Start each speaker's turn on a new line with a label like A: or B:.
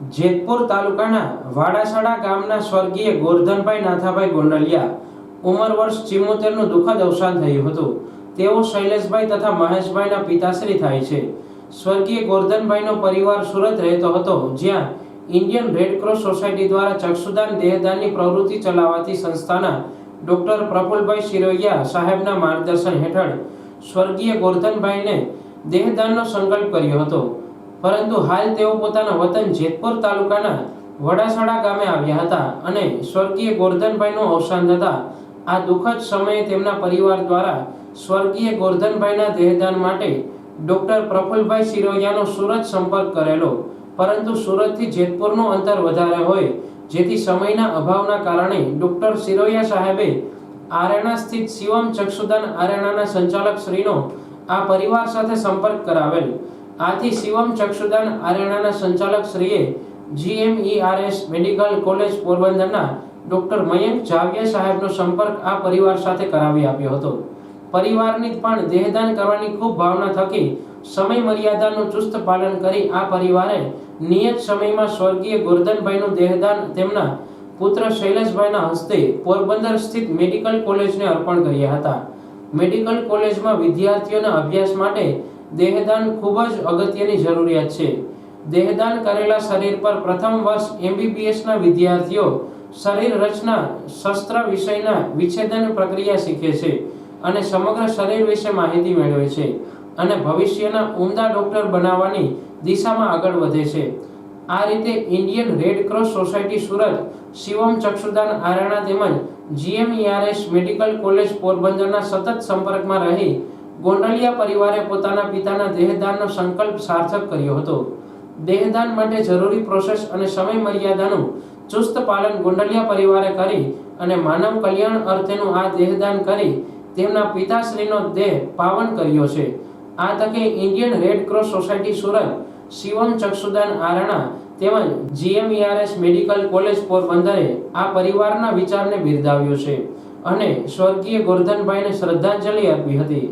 A: જેતપુર તાલુકાના વાડાસડા ગામના સ્વર્ગીય ગોરધનભાઈ નાથાભાઈ ગોંડલિયા ઉંમર વર્ષ 74 નું દુઃખદ અવસાન થયું હતું। તેઓ શૈલેષભાઈ તથા મહેશભાઈના પિતાશ્રી થાય છે। સ્વર્ગીય ગોરધનભાઈનો પરિવાર સુરત રહેતો હતો, જ્યાં ઇન્ડિયન રેડ ક્રોસ સોસાયટી દ્વારા ચક્ષુદાન દેહદાનની પ્રવૃત્તિ ચલાવતી સંસ્થાના ડોક્ટર પ્રફુલભાઈ શિરોયા સાહેબના માર્ગદર્શન હેઠળ સ્વર્ગીય ગોરધનભાઈને દેહદાનનો સંકલ્પ કર્યો હતો, પરંતુ હાલ તેઓ પોતાના વતન જેતપુર તાલુકાના વડાસડા ગામે આવ્યા હતા અને સ્વર્ગીય ગોરધનભાઈનું અવસાન થતા આ દુઃખદ સમયે તેમના પરિવાર દ્વારા સ્વર્ગીય ગોરધનભાઈના દેહદાન માટે ડોક્ટર પ્રફુલભાઈ શિરોયાનો સુરત સંપર્ક કરેલો, પરંતુ સુરતથી જેતપુરનું અંતર વધારે હોય, જેથી સમયના અભાવના કારણે ડોક્ટર શિરોયા સાહેબે આરણા સ્થિત શિવમ ચક્ષુદાન આરણાના સંચાલક શ્રીનો આ પરિવાર સાથે સંપર્ક કરાવેલ। આથી શિવમ ચક્ષુદાન આરણાના સંચાલક શ્રીએ GMERS મેડિકલ કોલેજ પોરબંદરના ડોક્ટર મયંક જાવિયા સાહેબનો સંપર્ક આ પરિવાર સાથે કરાવી આપ્યો હતો। પરિવારની પણ દેહદાન કરવાની ખૂબ ભાવના થકી સમય મર્યાદાનું ચુસ્ત પાલન કરી આ પરિવારે નિયત સમયમાં સ્વર્ગીય ગોરધનભાઈનું દેહદાન તેમના પુત્ર શૈલેષભાઈના હસ્તે પોરબંદર સ્થિત મેડિકલ કોલેજને અર્પણ કર્યા હતા। મેડિકલ કોલેજમાં વિદ્યાર્થીઓના અભ્યાસ માટે દેહદાન ખૂબ જ અગત્યની જરૂરિયાત છે। દેહદાન કરેલા શરીર પર પ્રથમ વર્ષ MBBSના વિદ્યાર્થીઓ શરીર રચના શસ્ત્ર વિષયના વિચ્છેદન પ્રક્રિયા શીખે છે અને સમગ્ર શરીર વિશે માહિતી મેળવે છે અને ભવિષ્યના ઉમદા ડોક્ટર બનાવવાની દિશામાં આગળ વધે છે। આ રીતે Indian Red Cross Society Surat, Shivam ચક્ષુદાન આરણા તેમજ GMERS મેડિકલ કોલેજ પોરબંદરના સતત સંપર્કમાં રહી ગોંડલિયા પરિવારે પોતાના પિતાના દેહદાનનો સંકલ્પ સાર્થક કર્યો હતો। દેહદાન માટે જરૂરી પ્રોસેસ અને સમય મર્યાદાનું ચુસ્ત પાલન ગોંડલિયા પરિવારે કરી અને માનવ કલ્યાણ અર્થેનું આ દેહદાન કરી તેમના પિતાશ્રીનો દેહ પાવન કર્યો છે। આ તકે Indian Red Cross Society Surat, Shivam ચક્ષુદાન આરણા તેમજ GMERS મેડિકલ કોલેજ પોરબંદરે આ પરિવારના વિચારને બિરદાવ્યો છે અને સ્વર્ગીય ગોરધનભાઈને શ્રદ્ધાંજલિ અર્પી હતી।